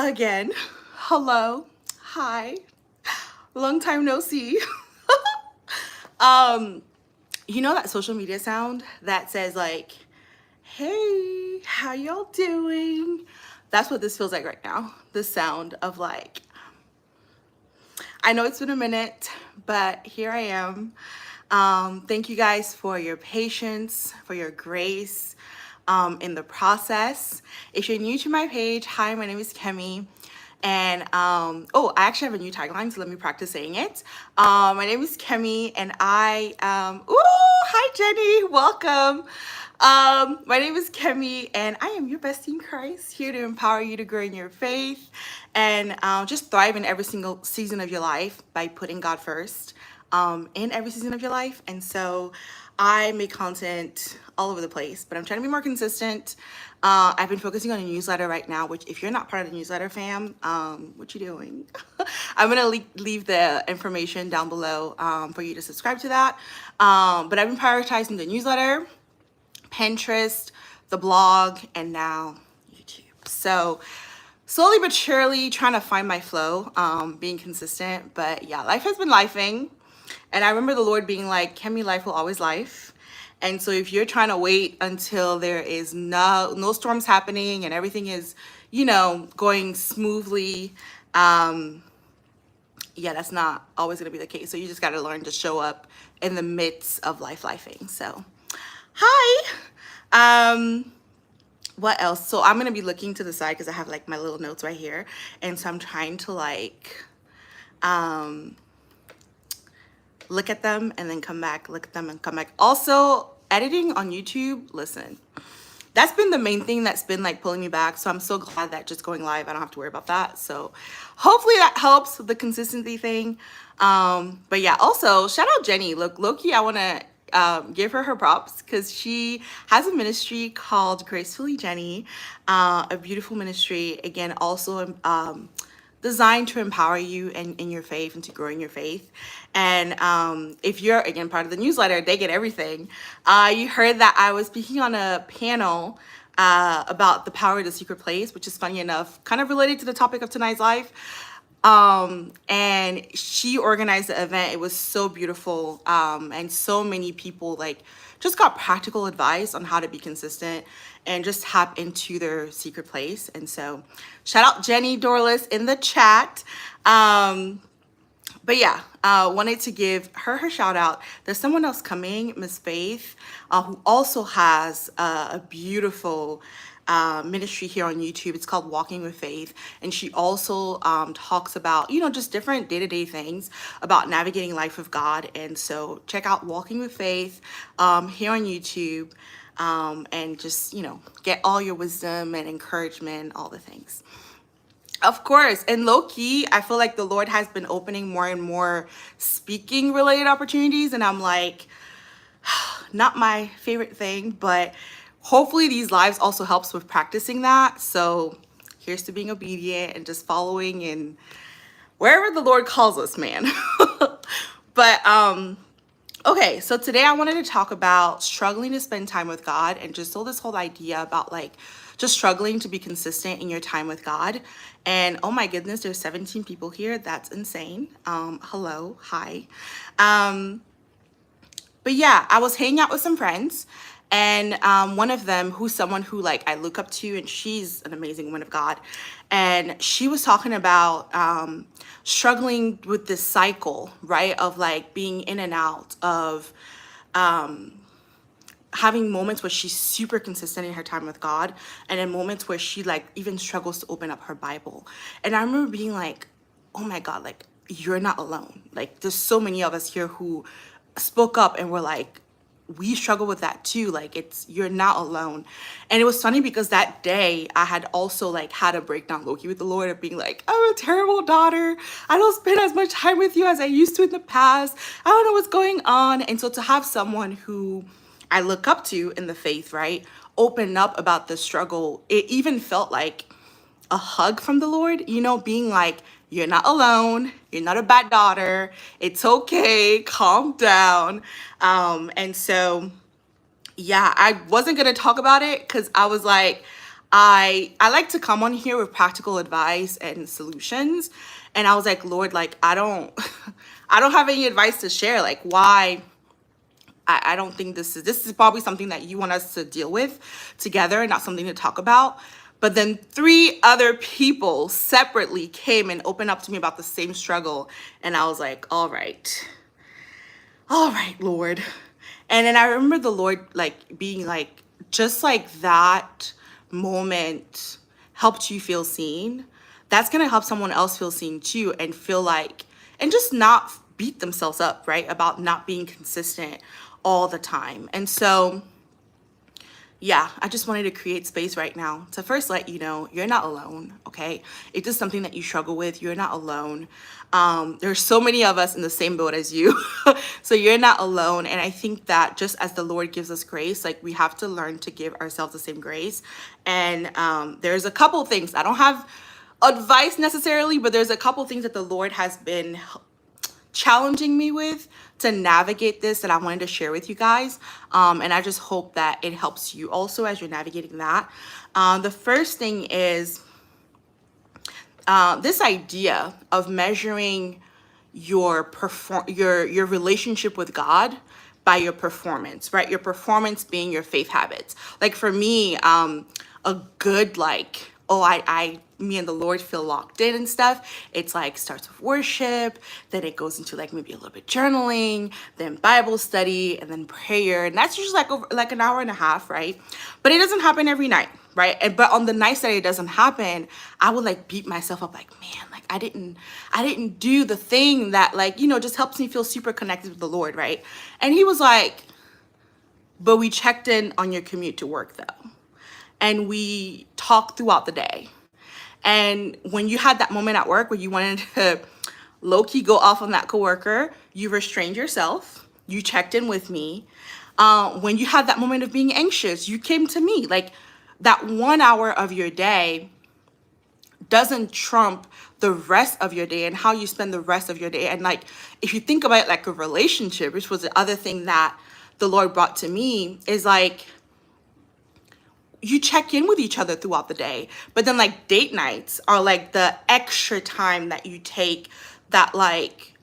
again. Hello. Hi. Long time no see. um, you know that social media sound that says like, "Hey, how y'all doing?" That's what this feels like right now. The sound of like, I know it's been a minute, but here I am. Thank you guys for your patience, for your grace in the process. If you're new to my page, hi, my name is Kemi. And oh, I actually have a new tagline, so let me practice saying it. My name is Kemi, and hi Jenny, welcome. My name is Kemi, and I am your bestie in Christ, here to empower you to grow in your faith and just thrive in every single season of your life by putting God first in every season of your life. And so I make content all over the place, but I'm trying to be more consistent. I've been focusing on a newsletter right now, which if you're not part of the newsletter fam, what you doing? I'm gonna leave the information down below for you to subscribe to that. But I've been prioritizing the newsletter, Pinterest, the blog, and now YouTube. So slowly but surely trying to find my flow, being consistent. But yeah, life has been lifing. And I remember the Lord being like, Kemi, life will always life. And so if you're trying to wait until there is no storms happening and everything is, going smoothly, yeah, that's not always gonna be the case. So you just gotta learn to show up in the midst of lifing. So hi. What else? So I'm gonna be looking to the side because I have like my little notes right here. And so I'm trying to like look at them and then come back, look at them and come back. Also, editing on YouTube, listen, that's been the main thing that's been like pulling me back. So I'm so glad that just going live, I don't have to worry about that. So hopefully that helps with the consistency thing. But yeah, also shout out Jenny. Look, Loki, I want to give her props because she has a ministry called Gracefully Jenny, a beautiful ministry. Again, also designed to empower you in your faith and to grow in your faith. And if you're, again, part of the newsletter, they get everything. You heard that I was speaking on a panel about the power of the secret place, which is funny enough, kind of related to the topic of tonight's life. And she organized the event. It was so beautiful. And so many people like just got practical advice on how to be consistent and just tap into their secret place. And so shout out Jenny Dorless in the chat. But yeah, wanted to give her shout out. There's someone else coming, Miss Faith, who also has a beautiful ministry here on YouTube. It's called Walking with Faith. And she also talks about, just different day-to-day things about navigating life with God. And so check out Walking with Faith here on YouTube and just, get all your wisdom and encouragement, all the things. Of course. And low key, I feel like the Lord has been opening more and more speaking related opportunities. And I'm like, not my favorite thing, but hopefully these lives also helps with practicing that. So here's to being obedient and just following in wherever the Lord calls us, man. But okay, so today I wanted to talk about struggling to spend time with God and just this whole idea about like just struggling to be consistent in your time with God. And oh my goodness, there's 17 people here. That's insane. Hello, hi. But yeah, I was hanging out with some friends, and one of them, who's someone who like I look up to, and she's an amazing woman of God, and she was talking about struggling with this cycle, right, of like being in and out of having moments where she's super consistent in her time with God, and then moments where she like even struggles to open up her Bible. And I remember being like, oh my God, like you're not alone. Like there's so many of us here who spoke up and were like, we struggle with that too. Like you're not alone. And it was funny because that day I had also like had a breakdown low-key with the Lord of being like, I'm a terrible daughter. I don't spend as much time with you as I used to in the past. I don't know what's going on. And so to have someone who I look up to in the faith, right, open up about the struggle, it even felt like a hug from the Lord, being like, you're not alone. You're not a bad daughter. It's okay. Calm down. And so, yeah, I wasn't going to talk about it because I was like, I like to come on here with practical advice and solutions. And I was like, Lord, like I don't I don't have any advice to share. Like why I don't think this is probably something that you want us to deal with together and not something to talk about. But then three other people separately came and opened up to me about the same struggle. And I was like, all right, Lord. And then I remember the Lord like being like, just like that moment helped you feel seen, that's gonna help someone else feel seen too and feel like, and just not beat themselves up, right? About not being consistent all the time. And so yeah, I just wanted to create space right now to first let you know you're not alone, okay? If this is something that you struggle with, you're not alone. There's so many of us in the same boat as you, so you're not alone. And I think that just as the Lord gives us grace, like we have to learn to give ourselves the same grace. And there's a couple things, I don't have advice necessarily, but there's a couple things that the Lord has been challenging me with to navigate this that I wanted to share with you guys. And I just hope that it helps you also as you're navigating that. The first thing is this idea of measuring your your relationship with God by your performance, right? Your performance being your faith habits. Like for me, a good like, oh, me and the Lord feel locked in and stuff. It's like starts with worship, then it goes into like maybe a little bit journaling, then Bible study, and then prayer. And that's usually like over like an hour and a half, right? But it doesn't happen every night, right? But on the nights that it doesn't happen, I would like beat myself up like, man, like I didn't do the thing that like, just helps me feel super connected with the Lord, right? And he was like, but we checked in on your commute to work though. And we talked throughout the day. And when you had that moment at work where you wanted to low-key go off on that coworker, you restrained yourself, you checked in with me. When you had that moment of being anxious, you came to me. Like that 1 hour of your day doesn't trump the rest of your day and how you spend the rest of your day. And like, if you think about it like a relationship, which was the other thing that the Lord brought to me, is like, you check in with each other throughout the day. But then like date nights are like the extra time that you take that like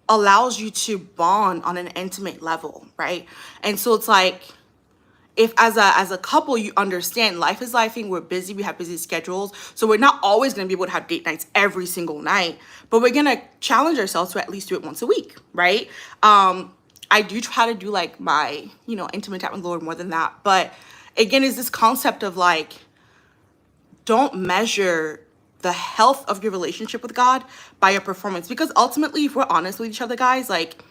allows you to bond on an intimate level, right? And so it's like, if as a couple you understand life is lifing, we're busy, we have busy schedules, so we're not always going to be able to have date nights every single night, but we're going to challenge ourselves to at least do it once a week, right? I do try to do like my intimate time with the Lord more than that, but again, is this concept of like, don't measure the health of your relationship with God by your performance. Because ultimately, if we're honest with each other, guys, like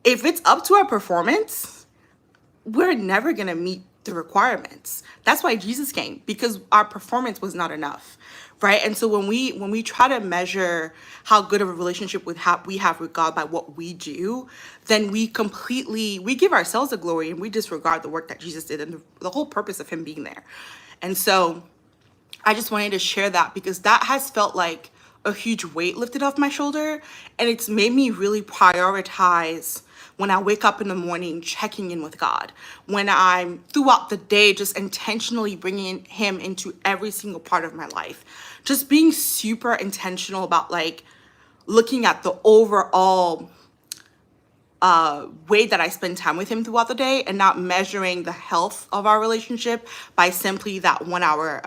if it's up to our performance, we're never going to meet the requirements. That's why Jesus came, because our performance was not enough, right? And so when we try to measure how good of a relationship we have with God by what we do, then we give ourselves the glory and we disregard the work that Jesus did and the whole purpose of him being there. And so I just wanted to share that because that has felt like a huge weight lifted off my shoulder, and it's made me really prioritize when I wake up in the morning checking in with God, when I'm throughout the day just intentionally bringing him into every single part of my life, just being super intentional about like looking at the overall way that I spend time with him throughout the day and not measuring the health of our relationship by simply that 1 hour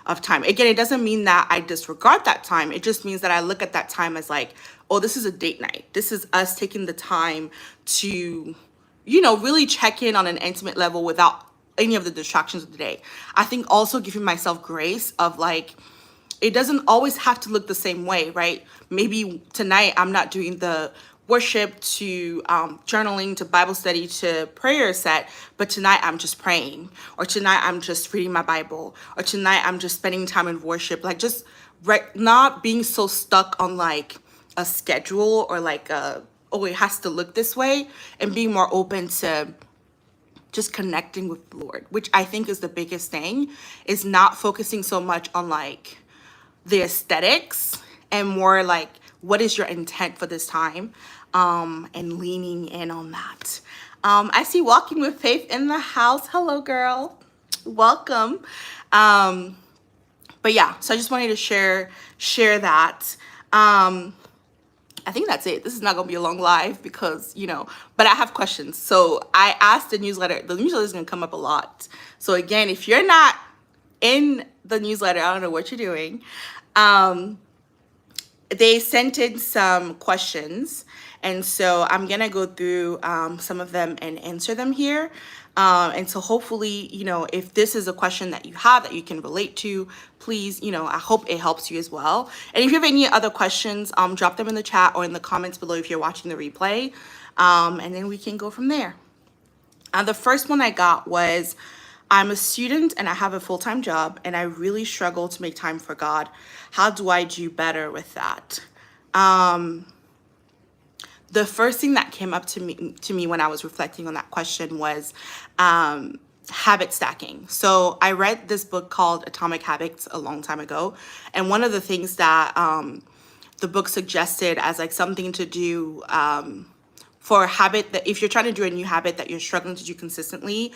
of time. Again, it doesn't mean that I disregard that time. It just means that I look at that time as like, oh, this is a date night. This is us taking the time to, really check in on an intimate level without any of the distractions of the day. I think also giving myself grace of like, it doesn't always have to look the same way, right? Maybe tonight I'm not doing the worship to journaling to Bible study to prayer set, but tonight I'm just praying, or tonight I'm just reading my Bible, or tonight I'm just spending time in worship, like just not being so stuck on like a schedule or like oh, it has to look this way, and being more open to just connecting with the Lord, which I think is the biggest thing, is not focusing so much on like the aesthetics and more like, what is your intent for this time? And leaning in on that. I see Walking with Faith in the house. Hello, girl. Welcome. But yeah, so I just wanted to share that. I think that's it. This is not gonna be a long live because, but I have questions. So I asked the newsletter is gonna come up a lot. So again, if you're not in the newsletter, I don't know what you're doing. They sent in some questions, and so I'm gonna go through some of them and answer them here. And so hopefully, if this is a question that you have that you can relate to, please, I hope it helps you as well. And if you have any other questions, drop them in the chat or in the comments below if you're watching the replay, and then we can go from there. The first one I got was, I'm a student and I have a full-time job and I really struggle to make time for God. How do I do better with that? The first thing that came up to me when I was reflecting on that question was habit stacking. So I read this book called Atomic Habits a long time ago. And one of the things that the book suggested as like something to do for a habit, that if you're trying to do a new habit that you're struggling to do consistently,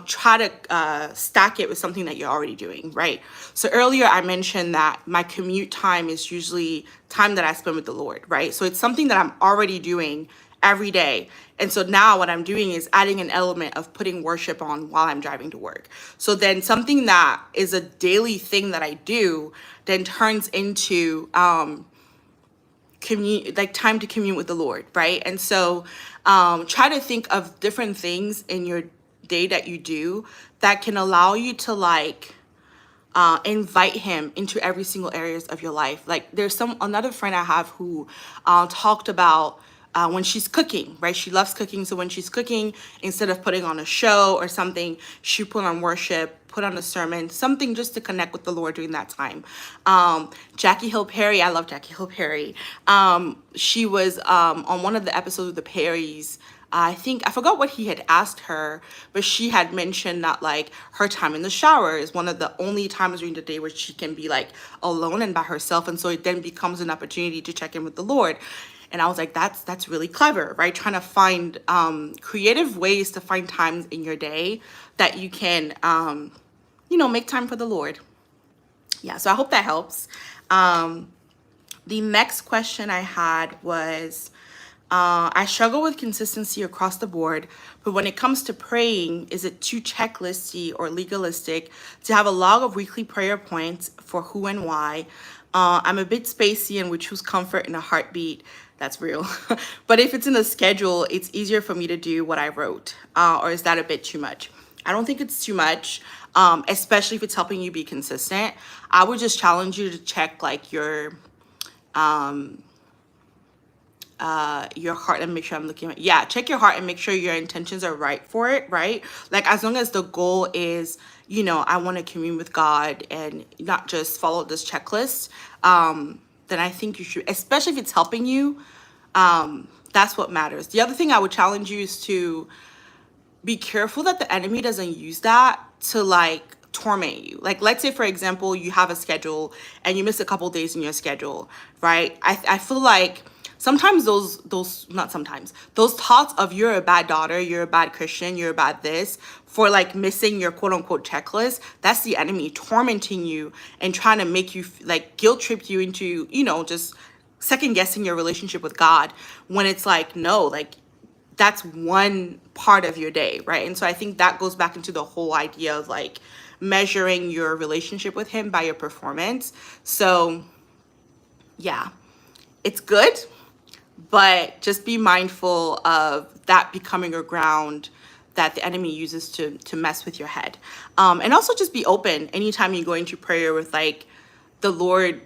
try to stack it with something that you're already doing, right? So earlier I mentioned that my commute time is usually time that I spend with the Lord, right? So it's something that I'm already doing every day. And so now what I'm doing is adding an element of putting worship on while I'm driving to work. So then something that is a daily thing that I do then turns into time to commune with the Lord, right? And so try to think of different things in your day that you do that can allow you to invite him into every single areas of your life. Like there's another friend I have who talked about when she's cooking, right? She loves cooking. So when she's cooking, instead of putting on a show or something, she put on worship, put on a sermon, something just to connect with the Lord during that time. Jackie Hill Perry, I love Jackie Hill Perry. She was on one of the episodes of the Perrys. I forgot what he had asked her, but she had mentioned that like her time in the shower is one of the only times during the day where she can be like alone and by herself. And so it then becomes an opportunity to check in with the Lord. And I was like, that's really clever, right? Trying to find creative ways to find times in your day that you can, make time for the Lord. Yeah, so I hope that helps. The next question I had was, I struggle with consistency across the board, but when it comes to praying, is it too checklisty or legalistic to have a log of weekly prayer points for who and why? I'm a bit spacey and would choose comfort in a heartbeat. That's real. But if it's in a schedule, it's easier for me to do what I wrote. Or is that a bit too much? I don't think it's too much, especially if it's helping you be consistent. I would just challenge you to check like your heart and make sure check your heart and make sure your intentions are right for it, right? Like as long as the goal is, I want to commune with God and not just follow this checklist, then I think you should, especially if it's helping you. That's what matters. The other thing I would challenge you is to be careful that the enemy doesn't use that to like torment you. Like let's say for example you have a schedule and you miss a couple days in your schedule, right? I feel like sometimes those thoughts of you're a bad daughter, you're a bad Christian, you're a bad this, for like missing your quote unquote checklist, that's the enemy tormenting you and trying to make you like guilt trip you into, just second guessing your relationship with God, when it's like, no, like that's one part of your day, right? And so I think that goes back into the whole idea of like measuring your relationship with him by your performance. So yeah, it's good, but just be mindful of that becoming a ground that the enemy uses to mess with your head. And also just be open anytime you go into prayer with like the Lord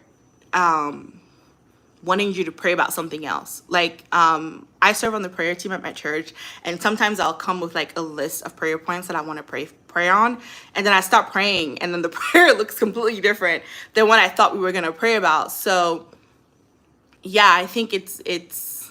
wanting you to pray about something else. Like I serve on the prayer team at my church, and sometimes I'll come with like a list of prayer points that I want to pray on, and then I stop praying and then the prayer looks completely different than what I thought we were going to pray about. So yeah, I think it's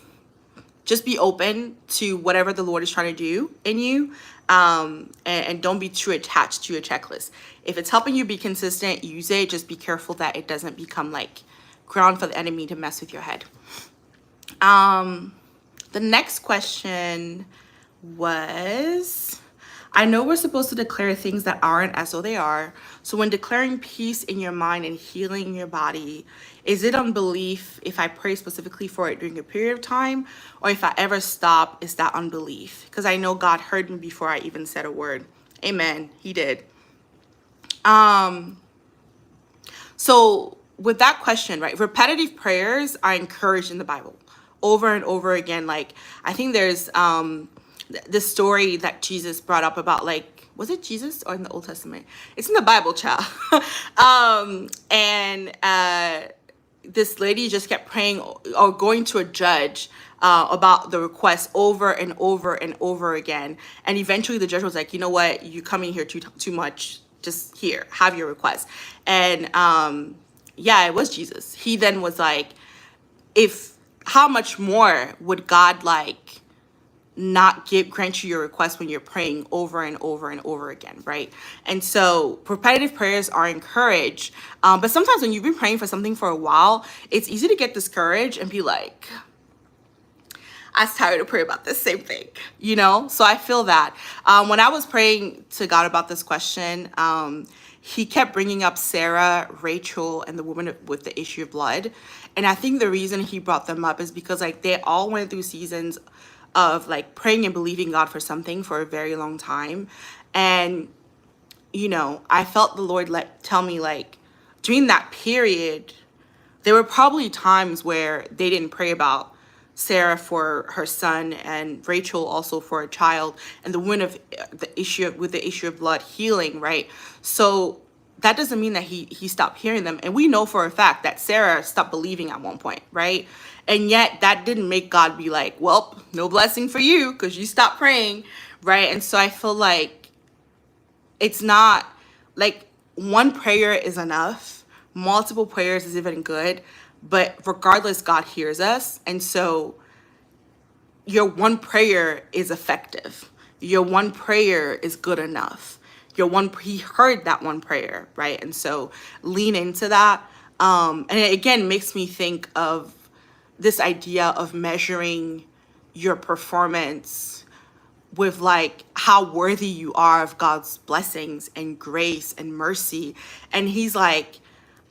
just be open to whatever the Lord is trying to do in you, and don't be too attached to your checklist. If it's helping you be consistent, use it. Just be careful that it doesn't become like ground for the enemy to mess with your head. The next question was, I know we're supposed to declare things that aren't as though they are. So when declaring peace in your mind and healing in your body, is it unbelief if I pray specifically for it during a period of time? Or if I ever stop, is that unbelief? Because I know God heard me before I even said a word. Amen. He did. So with that question, right, repetitive prayers are encouraged in the Bible over and over again. Like, I think there's the story that Jesus brought up about, like, was it Jesus or in the Old Testament? It's in the Bible, child. And this lady just kept praying or going to a judge about the request over and over and over again. And eventually the judge was like, you know what, you coming here too much. Just here, have your request. And yeah, it was Jesus. He then was like, if how much more would God like not grant you your request when you're praying over and over and over again, right? And so repetitive prayers are encouraged, but sometimes when you've been praying for something for a while, it's easy to get discouraged and be like, I was tired of praying about this same thing, you know? So I feel that. When I was praying to God about this question, he kept bringing up Sarah, Rachel, and the woman with the issue of blood. And I think the reason he brought them up is because like they all went through seasons of like praying and believing God for something for a very long time. And, you know, I felt the Lord tell me like during that period, there were probably times where they didn't pray about Sarah for her son and Rachel also for a child and the woman of the issue with the issue of blood healing, right? So that doesn't mean that he stopped hearing them. And we know for a fact that Sarah stopped believing at one point, right? And yet that didn't make God be like, well, no blessing for you because you stopped praying, right? And so I feel like it's not like one prayer is enough. Multiple prayers is even good. But regardless, God hears us. And so your one prayer is effective. Your one prayer is good enough. He heard that one prayer, right? And so lean into that. And it again makes me think of this idea of measuring your performance with like how worthy you are of God's blessings and grace and mercy. And he's like,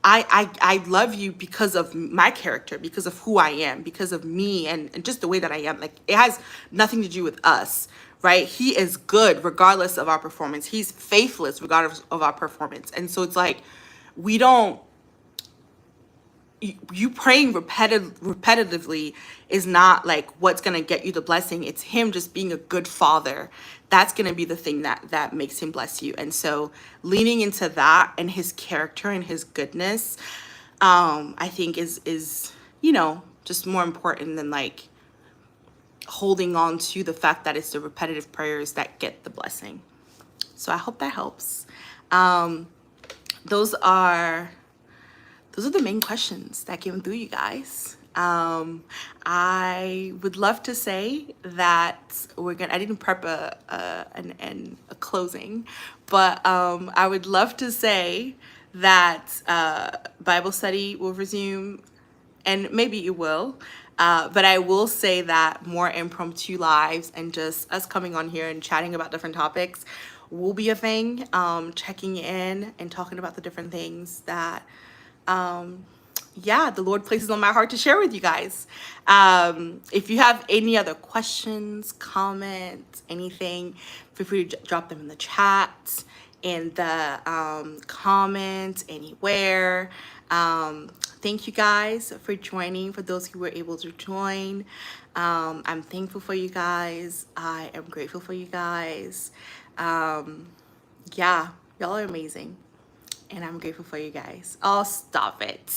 I love you because of my character, because of who I am, because of me and just the way that I am. Like it has nothing to do with us, right? He is good regardless of our performance. He's faithless regardless of our performance. And so it's like, we don't, you praying repetitively is not like what's going to get you the blessing. It's him just being a good father. That's going to be the thing that makes him bless you. And so leaning into that and his character and his goodness, I think is, you know, just more important than like holding on to the fact that it's the repetitive prayers that get the blessing. So I hope that helps. Those are the main questions that came through, you guys. I would love to say that I didn't prep a closing, but I would love to say that Bible study will resume, and maybe it will. But I will say that more impromptu lives and just us coming on here and chatting about different topics will be a thing. Checking in and talking about the different things that the Lord places on my heart to share with you guys. If you have any other questions, comments, anything, feel free to drop them in the chat, in the comments, anywhere. Thank you guys for joining. For those who were able to join, I'm thankful for you guys. I am grateful for you guys. Y'all are amazing. And I'm grateful for you guys. Oh, stop it.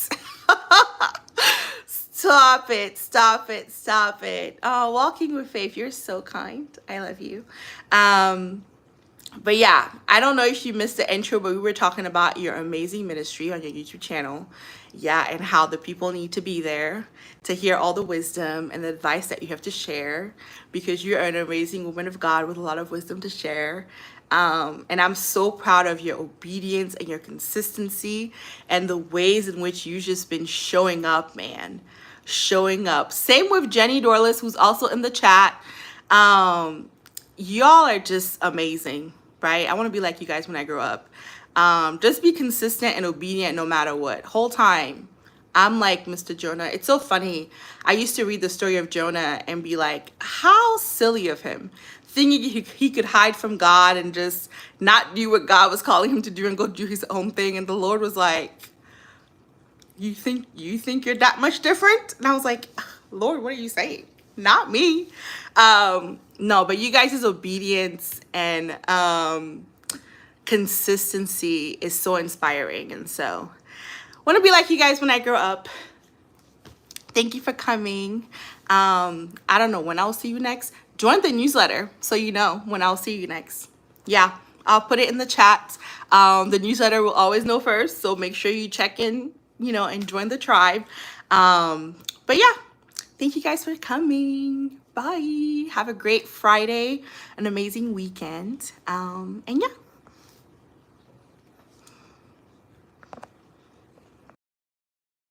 Stop it. Stop it. Stop it. Oh, walking with faith. You're so kind. I love you. But yeah, I don't know if you missed the intro, but we were talking about your amazing ministry on your YouTube channel. Yeah, and how the people need to be there to hear all the wisdom and the advice that you have to share, because you're an amazing woman of God with a lot of wisdom to share. And I'm so proud of your obedience and your consistency and the ways in which you've just been showing up, man. Showing up. Same with Jenny Dorless, who's also in the chat. y'all are just amazing, right? I want to be like you guys when I grow up. Just be consistent and obedient no matter what. Whole time, I'm like Mr. Jonah. It's so funny. I used to read the story of Jonah and be like, how silly of him, thinking he could hide from God and just not do what God was calling him to do and go do his own thing. And the Lord was like, you think you're that much different? And I was like, Lord, what are you saying? Not me. No, but you guys' obedience and consistency is so inspiring. And so want to be like you guys when I grow up. Thank you for coming. I don't know when I'll see you next. Join the newsletter so you know when I'll see you next. Yeah, I'll put it in the chat. The newsletter will always know first, so make sure you check in, and join the tribe. But yeah, thank you guys for coming. Bye. Have a great Friday, an amazing weekend. And yeah.